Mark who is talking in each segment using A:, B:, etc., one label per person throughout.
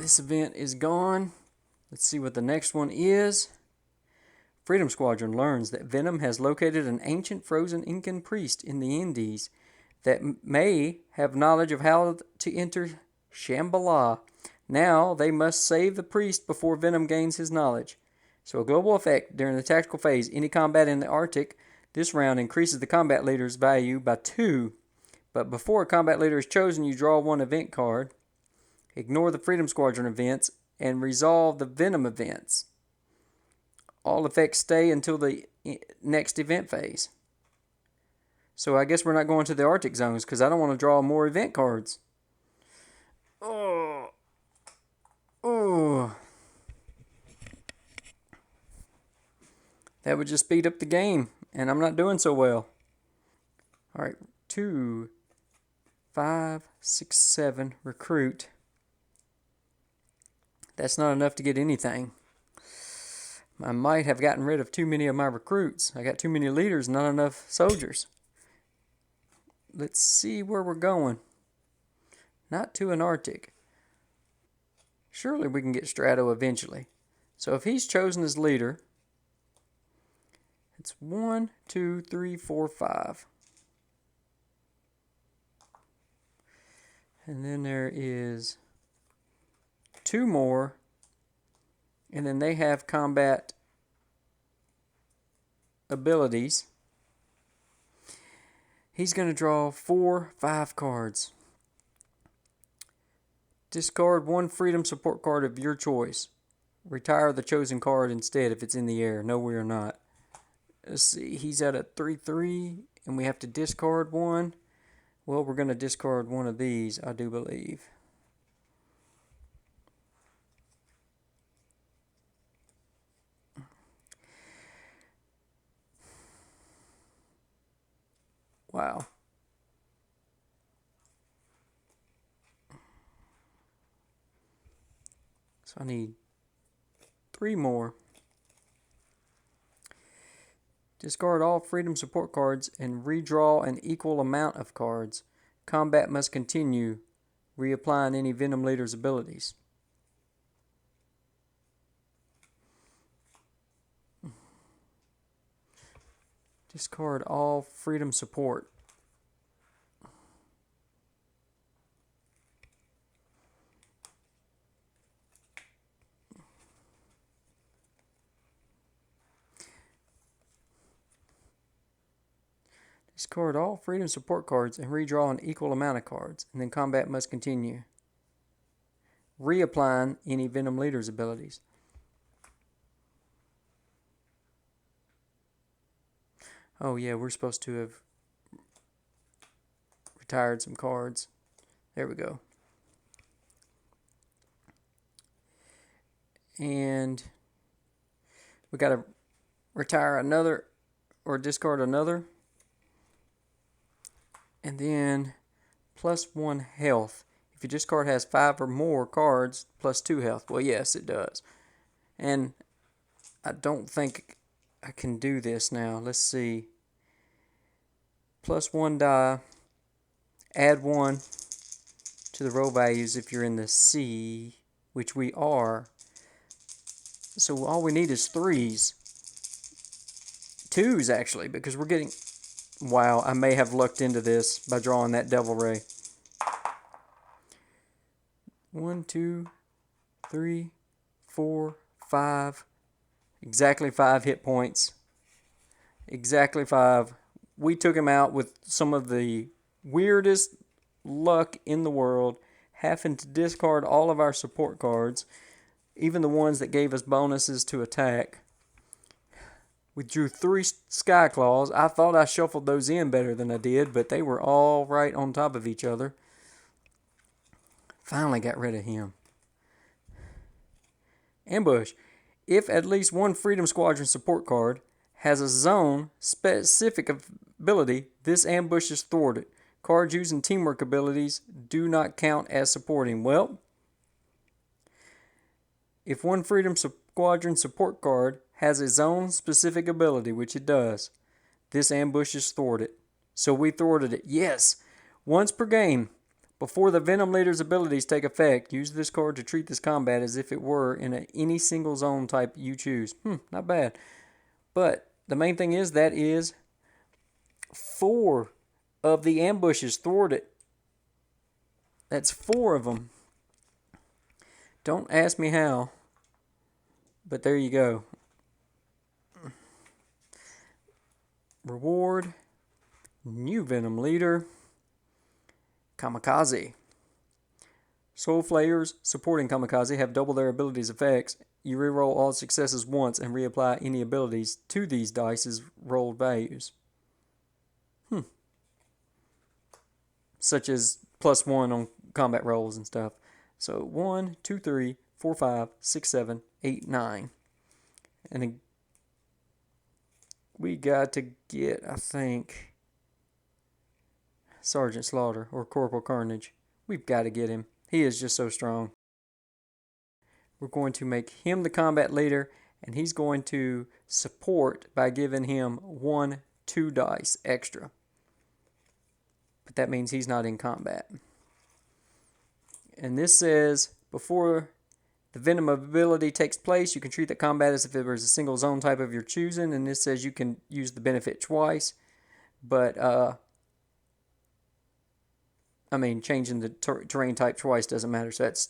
A: this event is gone. Let's see what the next one is. Freedom Squadron learns that Venom has located an ancient frozen Incan priest in the Indies that may have knowledge of how to enter Shambhala. Now they must save the priest before Venom gains his knowledge. So a global effect during the tactical phase. Any combat in the Arctic this round increases the combat leader's value by 2. But before a combat leader is chosen, you draw 1 event card. Ignore the Freedom Squadron events and resolve the Venom events. All effects stay until the next event phase. So I guess we're not going to the Arctic zones because I don't want to draw more event cards. Oh. That would just speed up the game, and I'm not doing so well. All right, 2, 5, 6, 7, recruit. That's not enough to get anything. I might have gotten rid of too many of my recruits. I got too many leaders, not enough soldiers. Let's see where we're going. Not to an Arctic. Surely we can get Strato eventually. So if he's chosen as leader, it's 1, 2, 3, 4, 5. And then there is 2 more. And then they have combat abilities. He's going to draw 4, 5 cards. Discard 1 freedom support card of your choice. Retire the chosen card instead if it's in the air. No, we are not. Let's see. He's at a 3/3, and we have to discard 1. Well, we're going to discard 1 of these, I do believe. Wow. So I need 3 more. Discard all freedom support cards and redraw an equal amount of cards. Combat must continue, reapplying any Venom leader's abilities. Discard all freedom support. Discard all freedom support cards and redraw an equal amount of cards, and then combat must continue. Reapplying any Venom leader's abilities. Oh yeah, we're supposed to have retired some cards. There we go. And we got to retire another or discard another. And then +1 health. If your discard has 5 or more cards, +2 health. Well, yes, it does. And I don't think I can do this now. Let's see. +1 die. Add 1 to the roll values if you're in the sea, which we are. So all we need is 3s. 2s, actually, because we're getting... Wow, I may have lucked into this by drawing that Devil Ray. 1, 2, 3, 4, 5. Exactly 5 hit points. Exactly 5. We took him out with some of the weirdest luck in the world, having to discard all of our support cards, even the ones that gave us bonuses to attack. We drew 3 Sky Claws. I thought I shuffled those in better than I did, but they were all right on top of each other. Finally got rid of him. Ambush. If at least 1 Freedom Squadron support card has a zone specific ability, this ambush is thwarted. Cards using teamwork abilities do not count as supporting. Well, if 1 Freedom Squadron support card has a zone-specific ability, which it does, this ambush is thwarted. So we thwarted it. Yes, once per game, Before the Venom Leader's abilities take effect, use this card to treat this combat as if it were in any single zone type you choose. Not bad. But the main thing is that is 4 of the ambushes thwarted. That's 4 of them. Don't ask me how, but there you go. Reward, new Venom Leader, Kamikaze. Soul Flayers supporting Kamikaze have double their abilities' effects. You reroll all successes once and reapply any abilities to these dice's rolled values. Such as +1 on combat rolls and stuff. So 1, 2, 3, 4, 5, 6, 7, 8, 9. And we got to get, I think, Sergeant Slaughter or Corporal Carnage. We've got to get him. He is just so strong. We're going to make him the combat leader, and he's going to support by giving him 1, 2 dice extra. But that means he's not in combat. And this says, before the Venom ability takes place, you can treat the combat as if it was a single zone type of your choosing. And this says you can use the benefit twice. But, changing the terrain type twice doesn't matter. So that's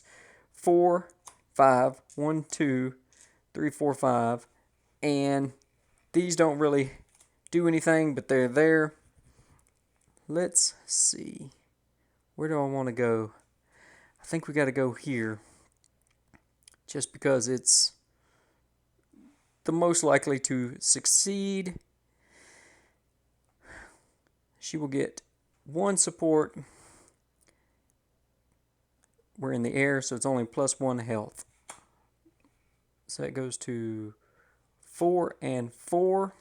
A: 4, 5, 1, 2, 3, 4, 5. And these don't really do anything, but they're there. Let's see. Where do I want to go? I think we got to go here. Just because it's the most likely to succeed. She will get 1 support. We're in the air, so it's only +1 health. So that goes to 4 and 4.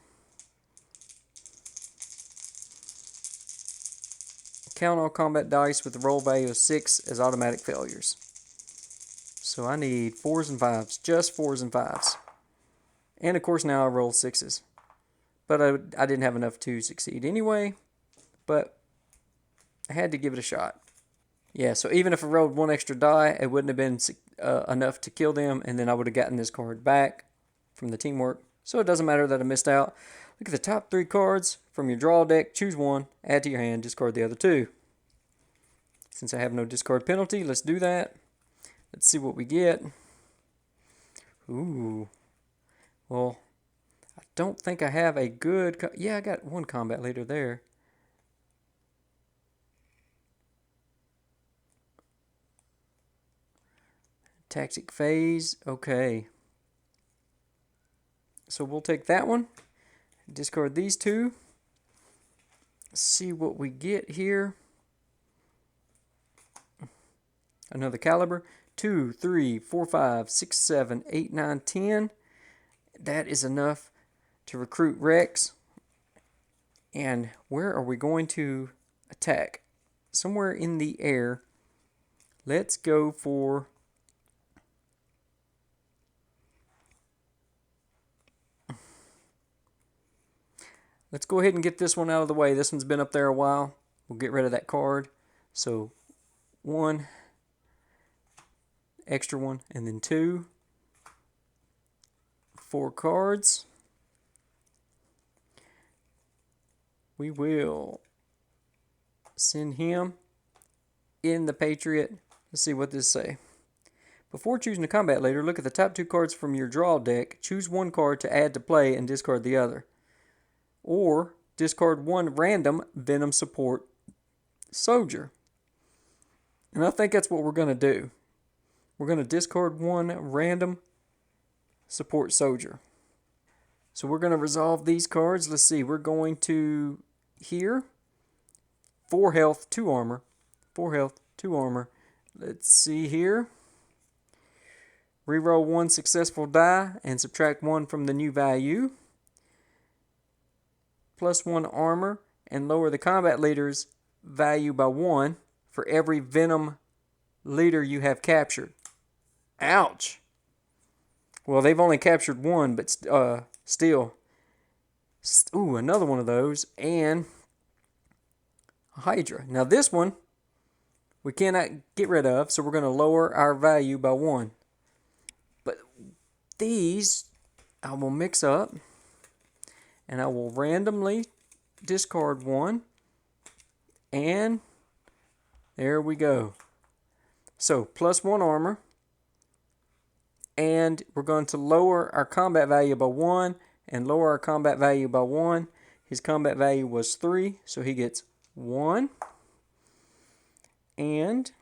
A: Count all combat dice with the roll value of 6 as automatic failures. So I need 4s and 5s, just 4s and 5s. And of course now I roll 6s. But I didn't have enough to succeed anyway. But I had to give it a shot. Yeah, so even if I rolled 1 extra die, it wouldn't have been enough to kill them. And then I would have gotten this card back from the teamwork. So it doesn't matter that I missed out. Look at the top 3 cards from your draw deck. Choose 1, add to your hand, discard the other 2. Since I have no discard penalty, let's do that. Let's see what we get. Ooh. Well, I don't think I have a good... Yeah, I got 1 combat leader there. Tactic phase. Okay. So we'll take that one. Discard these 2. See what we get here. Another caliber. 2, 3, 4, 5, 6, 7, 8, 9, 10. That is enough to recruit Rex. And where are we going to attack? Somewhere in the air. Let's go for... Let's go ahead and get this one out of the way. This one's been up there a while. We'll get rid of that card. So 1 extra 1 and then 2. 4 cards. We will send him in the Patriot. Let's see what this say. Before choosing a combat leader, look at the top 2 cards from your draw deck. Choose 1 card to add to play and discard the other. Or discard 1 random Venom support soldier. And I think that's what we're going to do. We're going to discard 1 random support soldier. So we're going to resolve these cards. Let's see. We're going to here. 4 health, 2 armor. 4 health, 2 armor. Let's see here. Reroll 1 successful die and subtract 1 from the new value. +1 armor and lower the combat leader's value by 1 for every Venom leader you have captured. Ouch! Well, they've only captured 1, but still. Ooh, another one of those. And a Hydra. Now this one we cannot get rid of, so we're going to lower our value by 1. But these I will mix up, and I will randomly discard 1, and there we go. So +1 armor, and we're going to lower our combat value by 1 and lower our combat value by 1. His combat value was 3, so he gets 1. And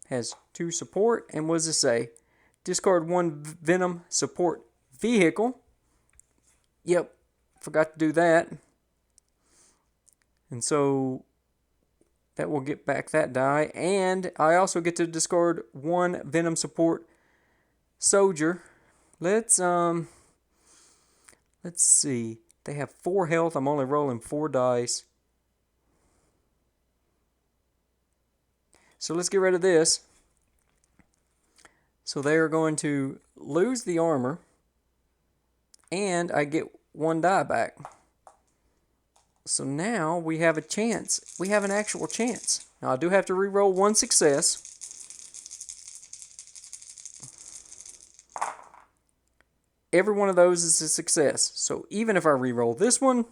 A: has 2 support. And what does it say? Discard 1 Venom support vehicle. Yep, forgot to do that. And so that will get back that die. And I also get to discard 1 Venom support soldier. Let's see. They have 4 health. I'm only rolling 4 dice. So let's get rid of this. So they are going to lose the armor, and I get 1 die back. So now we have a chance. We have an actual chance. Now I do have to re-roll 1 success. Every one of those is a success. So even if I re-roll this one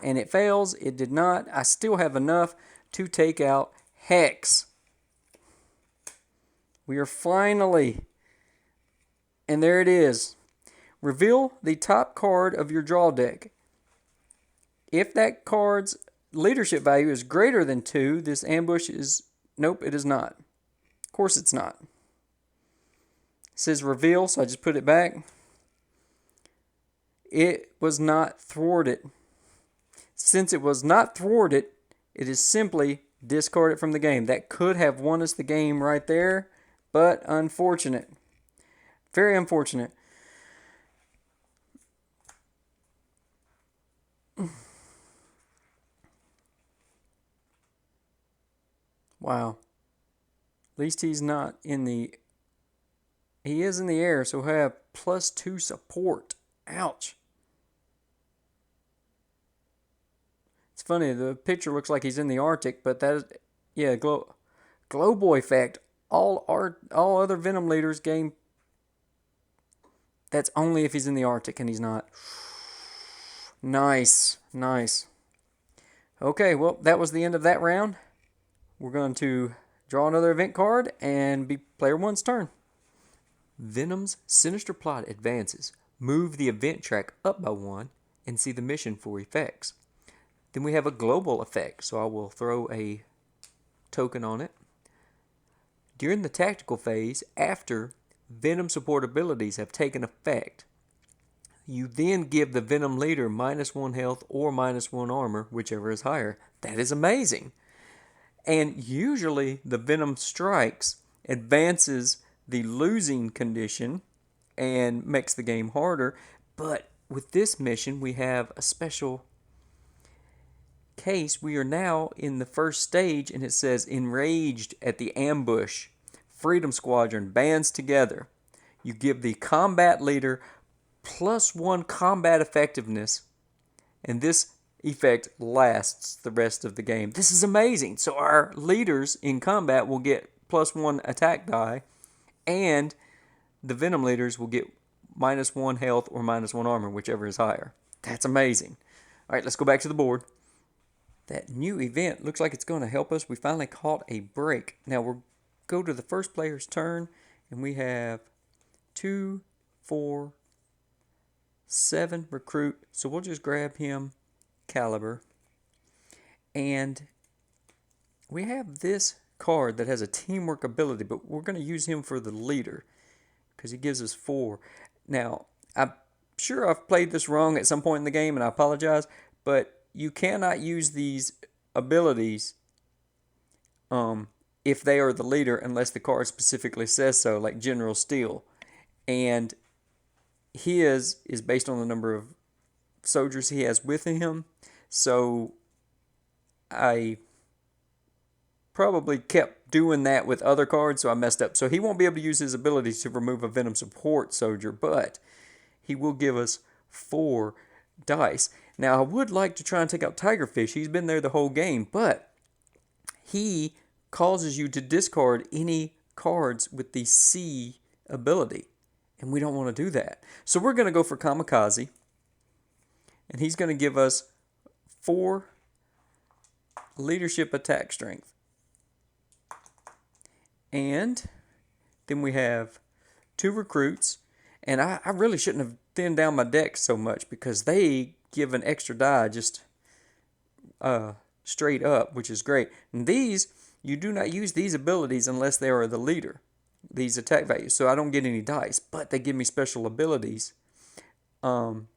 A: and it fails, it did not, I still have enough to take out Hex. We are finally, and there it is. Reveal the top card of your draw deck. If that card's leadership value is greater than 2, this ambush is, nope, it is not. Of course it's not. It says reveal, so I just put it back. It was not thwarted. Since it was not thwarted, it is simply discarded from the game. That could have won us the game right there, but unfortunate. Very unfortunate. Wow. At least he's not in the... He is in the air, so he'll have +2 support. Ouch. It's funny, the picture looks like he's in the Arctic, but that is, yeah, Glowboy effect. All other Venom leaders gain. That's only if he's in the Arctic, and he's not. Nice, nice. Okay, well, that was the end of that round. We're going to draw another event card and be player 1's turn. Venom's sinister plot advances. Move the event track up by 1 and see the mission for effects. Then we have a global effect, so I will throw a token on it. During the tactical phase, after Venom support abilities have taken effect, you then give the Venom leader -1 health or -1 armor, whichever is higher. That is amazing. And usually the Venom strikes advances the losing condition and makes the game harder. But with this mission, we have a special case. We are now in the first stage, and it says enraged at the ambush. Freedom Squadron bands together. You give the combat leader +1 combat effectiveness, and this effect lasts the rest of the game. This is amazing. So our leaders in combat will get +1 attack die, and the Venom leaders will get -1 health or -1 armor, whichever is higher. That's amazing. All right, let's go back to the board. That new event looks like it's going to help us. We finally caught a break. Now we'll go to the first player's turn, and we have 2, 4, 7 recruit. So we'll just grab him, caliber. And we have this card that has a teamwork ability, but we're going to use him for the leader because he gives us 4. Now, I'm sure I've played this wrong at some point in the game, and I apologize, but you cannot use these abilities if they are the leader unless the card specifically says so, like General Steel. And his is based on the number of soldiers he has with him. So I probably kept doing that with other cards, so I messed up. So he won't be able to use his abilities to remove a Venom support soldier, but he will give us 4 dice. Now, I would like to try and take out Tigerfish. He's been there the whole game, but he causes you to discard any cards with the C ability, and we don't want to do that. So we're going to go for Kamikaze, and he's going to give us 4 leadership attack strength. And then we have 2 recruits, and I really shouldn't have thinned down my deck so much because they give an extra die just straight up, which is great. And these, you do not use these abilities unless they are the leader, these attack values. So I don't get any dice, but they give me special abilities in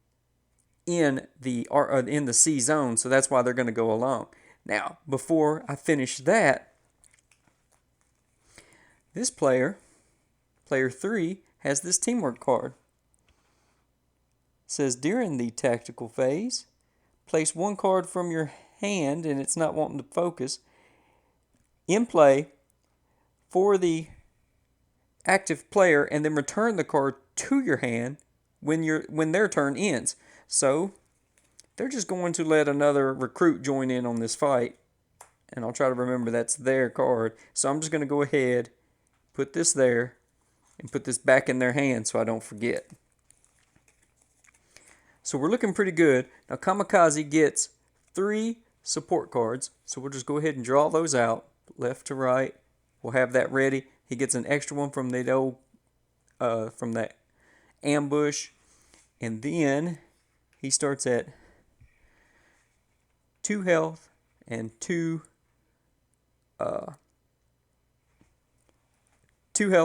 A: the C zone, so that's why they're going to go along. Now, before I finish that, this player 3, has this teamwork card. It says, during the tactical phase, place 1 card from your hand, and it's not wanting to focus, in play for the active player, and then return the card to your hand when their turn ends. So they're just going to let another recruit join in on this fight, and I'll try to remember that's their card. So I'm just going to go ahead, put this there, and put this back in their hand so I don't forget. So we're looking pretty good. Now Kamikaze gets 3 support cards, so we'll just go ahead and draw those out, left to right. We'll have that ready. He gets an extra one from from that ambush, and then he starts at 2 health and 2 health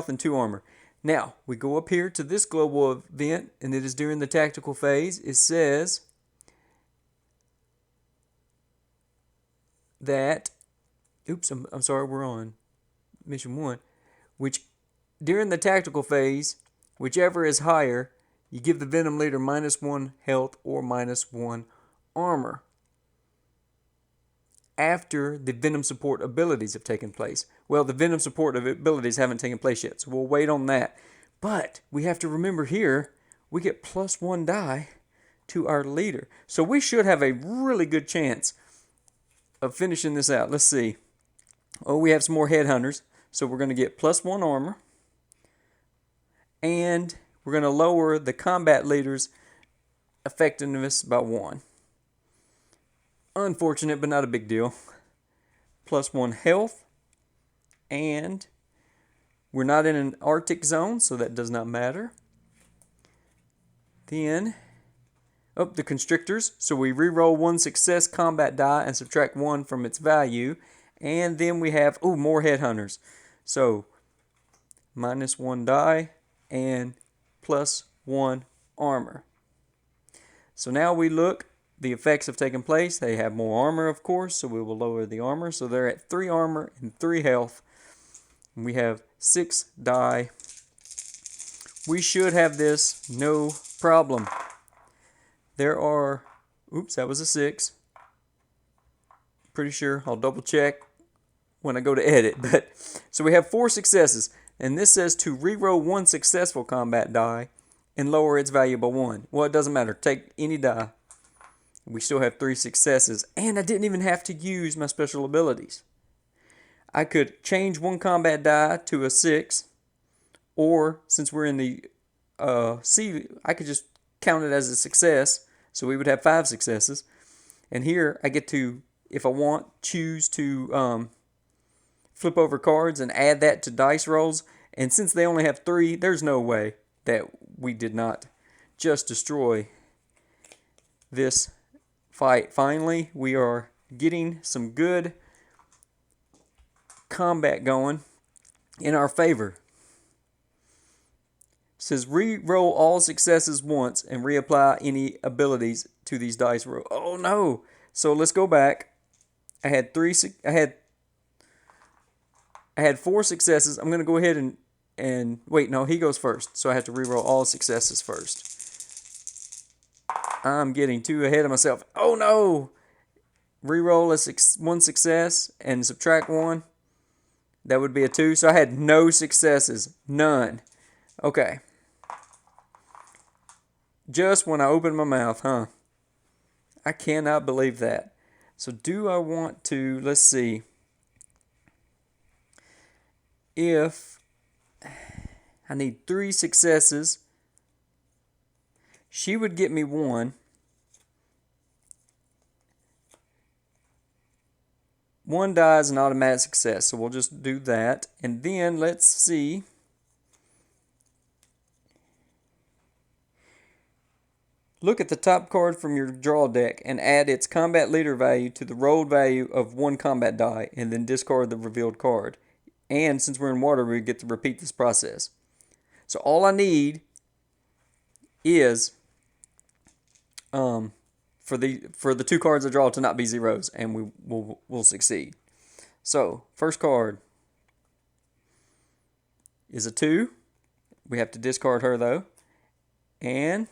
A: and 2 armor. Now, we go up here to this global event, and it is during the tactical phase. It says that, I'm sorry, we're on mission 1, which during the tactical phase, whichever is higher, you give the Venom leader -1 health or -1 armor after the Venom support abilities have taken place. Well, the Venom support abilities haven't taken place yet, so we'll wait on that. But we have to remember here, we get +1 die to our leader. So we should have a really good chance of finishing this out. Let's see. Oh, we have some more headhunters. So we're going to get +1 armor. And we're going to lower the combat leader's effectiveness by 1. Unfortunate, but not a big deal. +1 health. And we're not in an Arctic zone, so that does not matter. Then, the constrictors. So we re-roll 1 success combat die and subtract 1 from its value. And then we have, more headhunters. So, -1 die and +1 armor. So now we look. The effects have taken place. They have more armor, of course, so we will lower the armor. So they're at 3 armor and 3 health. And we have 6 die. We should have this no problem. There are, that was a 6. Pretty sure. I'll double check when I go to edit. But so we have 4 successes. And this says to reroll 1 successful combat die and lower its value by 1. Well, it doesn't matter. Take any die. We still have 3 successes, and I didn't even have to use my special abilities. I could change 1 combat die to a 6, or since we're in the C, I could just count it as a success, so we would have 5 successes. And here I get to, if I want, choose to flip over cards and add that to dice rolls. And since they only have 3, there's no way that we did not just destroy this fight. Finally, we are getting some good combat going in our favor. It says re-roll all successes once and reapply any abilities to these dice roll. Oh no! So let's go back. I had 4 successes. I'm going to go ahead and wait. No, he goes first, so I have to re-roll all successes first. I'm getting too ahead of myself. Oh no! Reroll 1 success and subtract 1. That would be a 2. So I had no successes. None. Okay. Just when I opened my mouth, huh? I cannot believe that. So do I want to, let's see, if I need 3 successes, she would get me 1. 1 die is an automatic success, so we'll just do that. And then let's see. Look at the top card from your draw deck and add its combat leader value to the rolled value of 1 combat die, and then discard the revealed card. And since we're in water, we get to repeat this process. So all I need is for the 2 cards I draw to not be zeros, and we'll succeed. So first card is a 2. We have to discard her though, and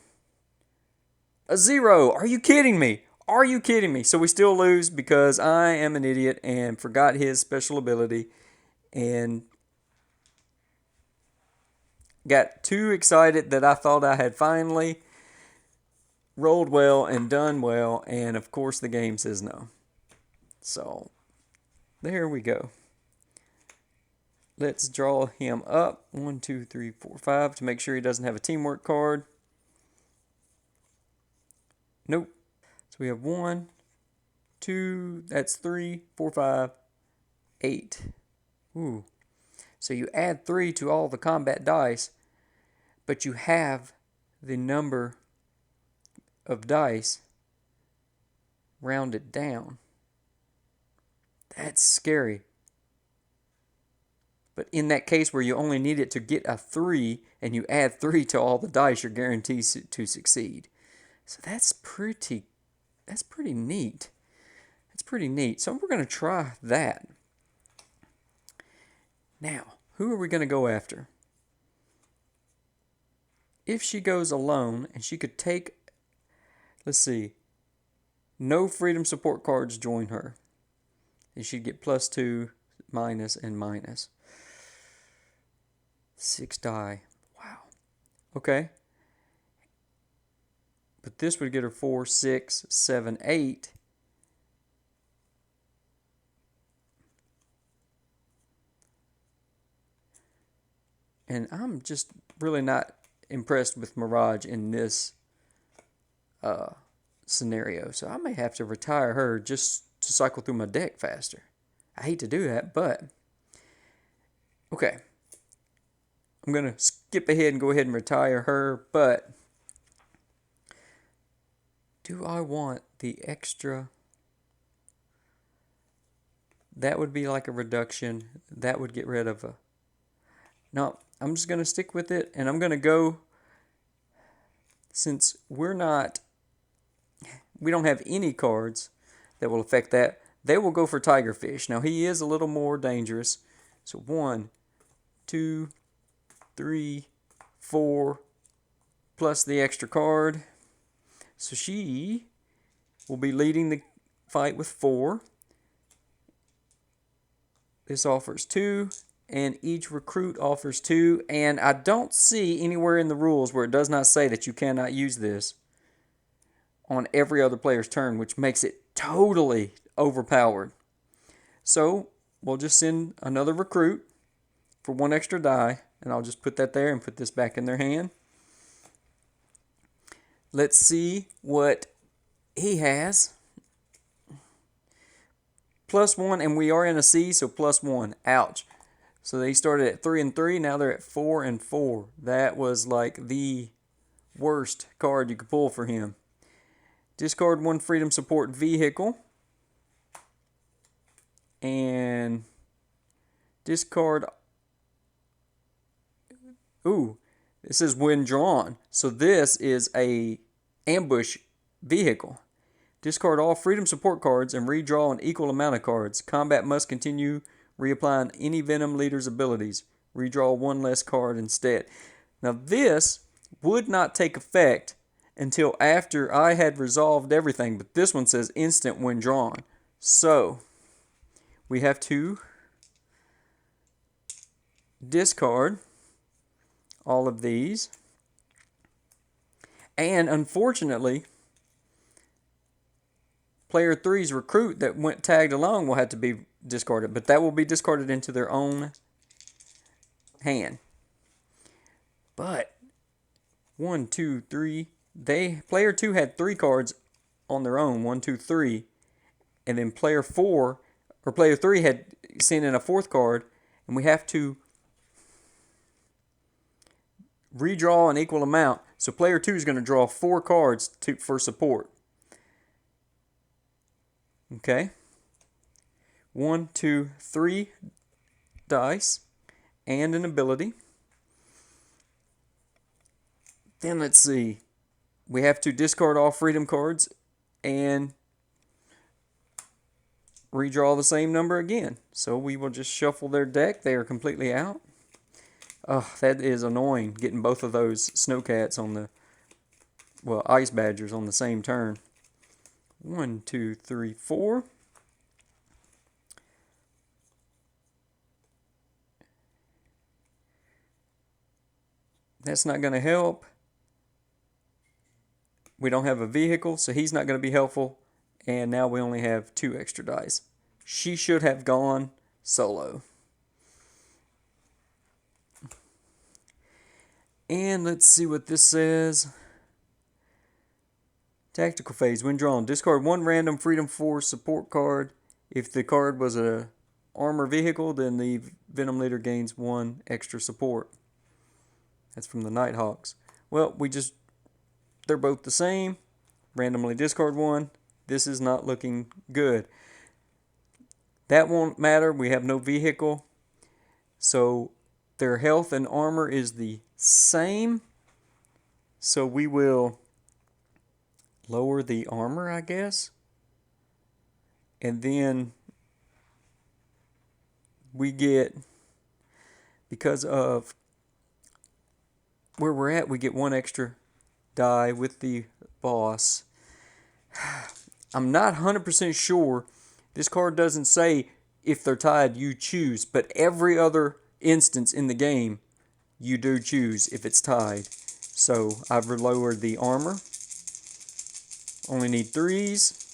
A: a 0. Are you kidding me? Are you kidding me? So we still lose because I am an idiot and forgot his special ability and got too excited that I thought I had finally rolled well and done well, and of course the game says no. So there we go. Let's draw him up. 1, 2, 3, 4, 5 to make sure he doesn't have a teamwork card. Nope. So we have 1, 2, that's 3, 4, 5, 8. Ooh. So you add 3 to all the combat dice, but you have the number of dice rounded down. That's scary. But in that case where you only need it to get a 3 and you add 3 to all the dice, you're guaranteed to succeed. So that's pretty neat. That's pretty neat. So we're going to try that. Now, who are we going to go after? If she goes alone and she could take, let's see, no freedom support cards join her, and she'd get +2, minus, and minus. 6 die. Wow. Okay. But this would get her 4, 6, 7, 8. And I'm just really not impressed with Mirage in this scenario. So I may have to retire her just to cycle through my deck faster. I hate to do that, but okay. I'm going to skip ahead and go ahead and retire her, but do I want the extra? That would be like a reduction. That would get rid of a... No, I'm just going to stick with it, and I'm going to go, since we don't have any cards that will affect that, they will go for Tigerfish. Now, he is a little more dangerous. So 1, 2, 3, 4, plus the extra card. So she will be leading the fight with 4. This offers 2, and each recruit offers 2. And I don't see anywhere in the rules where it does not say that you cannot use this on every other player's turn, which makes it totally overpowered. So we'll just send another recruit for 1 extra die, and I'll just put that there and put this back in their hand. Let's see what he has. +1, and we are in a C, so +1. Ouch. So they started at 3 and 3, now they're at 4 and 4. That was like the worst card you could pull for him. Discard 1 freedom support vehicle. And discard... Ooh, it says when drawn. So this is a ambush vehicle. Discard all freedom support cards and redraw an equal amount of cards. Combat must continue reapplying any Venom leader's abilities. Redraw 1 less card instead. Now this would not take effect until after I had resolved everything, but this one says instant when drawn. So we have to discard all of these. And unfortunately, player three's recruit that went tagged along will have to be discarded, but that will be discarded into their own hand. But 1, 2, 3. Player 2 had 3 cards on their own. 1, 2, 3. And then player 4 or player 3 had sent in a 4th card, and we have to redraw an equal amount. So player 2 is going to draw 4 cards for support. Okay. 1, 2, 3 dice and an ability. Then let's see. We have to discard all freedom cards and redraw the same number again. So we will just shuffle their deck. They are completely out. Oh, that is annoying, getting both of those snowcats on the, well, ice badgers on the same turn. 1, 2, 3, 4. That's not going to help. We don't have a vehicle, so he's not going to be helpful. And now we only have 2 extra dice. She should have gone solo. And let's see what this says. Tactical phase. When drawn, discard 1 random Freedom Force support card. If the card was an armor vehicle, then the Venom Leader gains 1 extra support. That's from the Nighthawks. Well, they're both the same. Randomly discard 1. This is not looking good. That won't matter. We have no vehicle. So their health and armor is the same. So we will lower the armor, I guess. And then we get, because of where we're at, we get 1 extra die with the boss. I'm not 100% sure. This card doesn't say if they're tied, you choose. But every other instance in the game, you do choose if it's tied. So I've lowered the armor. Only need 3s.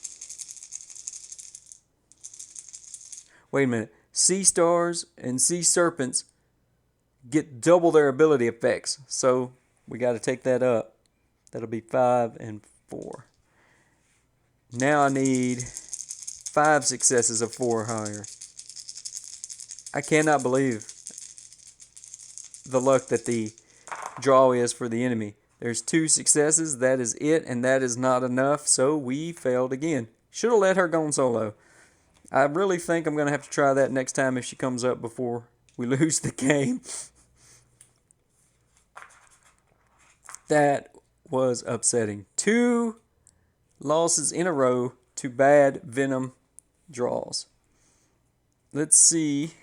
A: Wait a minute. Sea Stars and Sea Serpents get double their ability effects. So we got to take that up. That'll be 5 and 4. Now I need 5 successes of 4 or higher. I cannot believe the luck that the draw is for the enemy. There's 2 successes. That is it, and that is not enough, so we failed again. Should have let her go solo. I really think I'm going to have to try that next time if she comes up before we lose the game. That was upsetting. 2 losses in a row to bad Venom draws. Let's see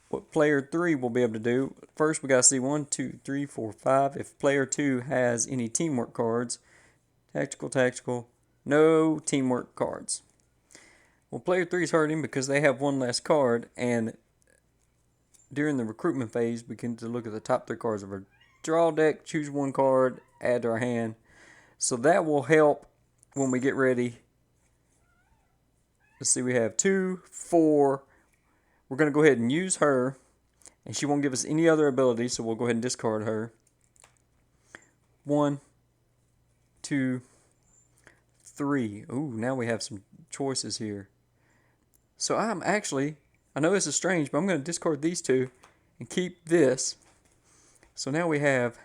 A: what player 3 will be able to do. First, we got to see 1, 2, 3, 4, 5. If player 2 has any teamwork cards, tactical, no teamwork cards. Well, player 3 is hurting because they have 1 less card, and during the recruitment phase, we can look at the top 3 cards of our draw deck, choose 1 card, add to our hand. So that will help when we get ready. Let's see, we have 2, 4. We're going to go ahead and use her, and she won't give us any other ability, so we'll go ahead and discard her. 1, 2, 3. Ooh, now we have some choices here. So I know this is strange, but I'm going to discard these 2 and keep this. So now we have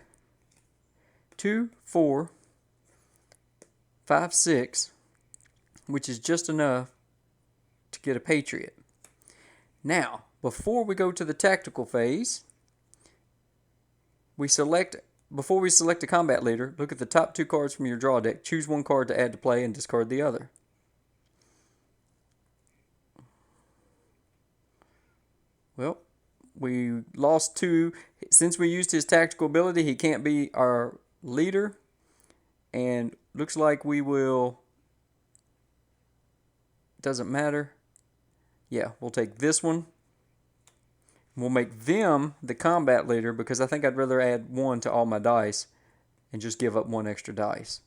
A: 2, 4, 5, 6, which is just enough to get a Patriot. Now, before we go to the tactical phase, before we select a combat leader, look at the top 2 cards from your draw deck. Choose 1 card to add to play and discard the other. Well, we lost 2. Since we used his tactical ability, he can't be our leader. And looks like we will... Doesn't matter. Yeah, we'll take this one. We'll make them the combat leader because I think I'd rather add 1 to all my dice and just give up 1 extra dice.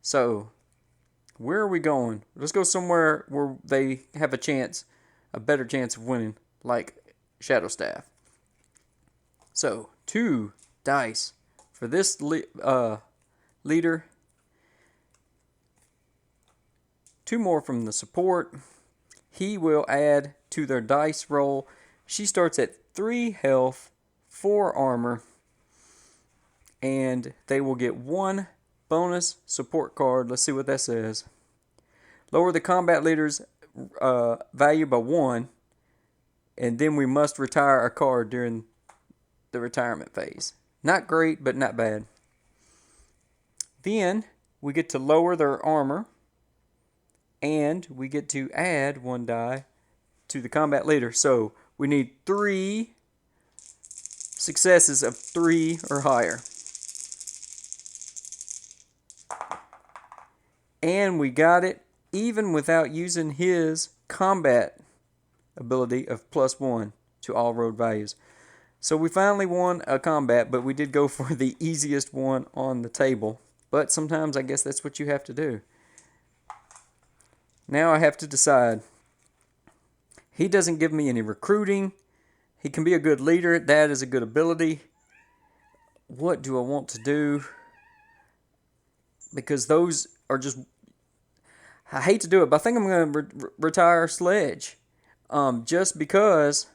A: So, Where are we going? Let's go somewhere where they have a better chance of winning, like Shadow Staff. So, 2 dice for this leader. 2 more from the support. He will add to their dice roll. She starts at 3 health, 4 armor, and they will get 1 bonus support card. Let's see what that says. Lower the combat leader's value by 1, and then we must retire a card during the retirement phase. Not great, but not bad. Then we get to lower their armor, and we get to add 1 die to the combat leader. So we need 3 successes of 3 or higher. And we got it even without using his combat ability of +1 to all road values. So we finally won a combat, but we did go for the easiest one on the table. But sometimes I guess that's what you have to do. Now I have to decide. He doesn't give me any recruiting. He can be a good leader. That is a good ability. What do I want to do? Because those are just... I hate to do it, but I think I'm going to retire Sledge. Just because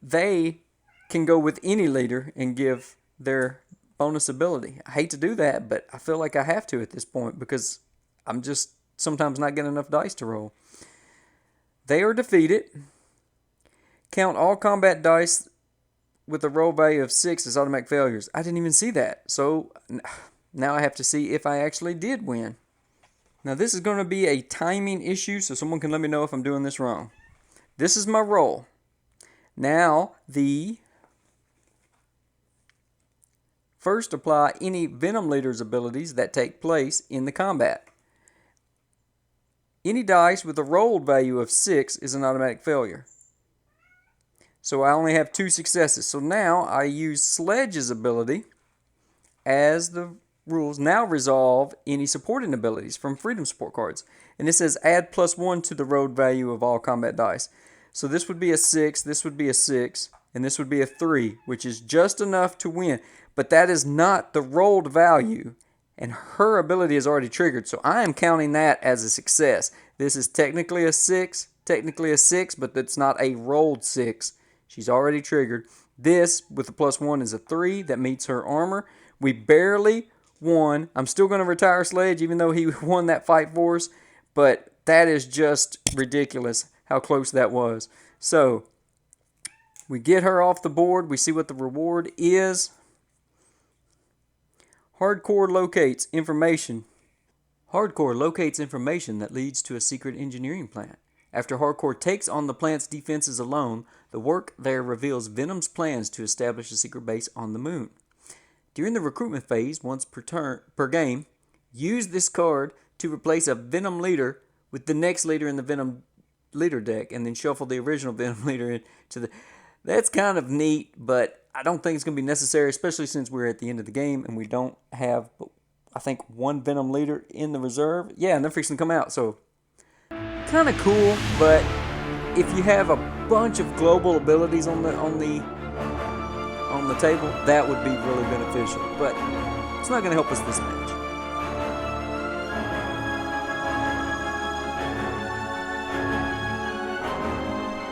A: they can go with any leader and give their bonus ability. I hate to do that, but I feel like I have to at this point because I'm just sometimes not getting enough dice to roll. They are defeated. Count all combat dice with a roll value of 6 as automatic failures. I didn't even see that. So now I have to see if I actually did win. Now this is going to be a timing issue, so someone can let me know if I'm doing this wrong. This is my roll. Now the first apply any Venom Leader's abilities that take place in the combat. Any dice with a rolled value of 6 is an automatic failure. So I only have 2 successes. So now I use Sledge's ability as the rules now resolve any supporting abilities from Freedom support cards. And this says add +1 to the rolled value of all combat dice. So this would be a 6, this would be a 6, and this would be a 3, which is just enough to win. But that is not the rolled value, and her ability is already triggered. So I am counting that as a success. This is technically a 6, but it's not a rolled 6. She's already triggered. This, with the +1, is a 3. That meets her armor. We barely won. I'm still going to retire Sledge, even though he won that fight for us. But that is just ridiculous how close that was. So we get her off the board. We see what the reward is. Hardcore locates information. Hardcore locates information that leads to a secret engineering plant. After Hardcore takes on the plant's defenses alone, the work there reveals Venom's plans to establish a secret base on the moon. During the recruitment phase, once per game, use this card to replace a Venom leader with the next leader in the Venom leader deck, and then shuffle the original Venom leader into the... That's kind of neat, but I don't think it's going to be necessary, especially since we're at the end of the game and we don't have, I think, 1 Venom leader in the reserve. Yeah, and they're fixing to come out, so kind of cool. But if you have a bunch of global abilities on the table, that would be really beneficial. But it's not going to help us this match.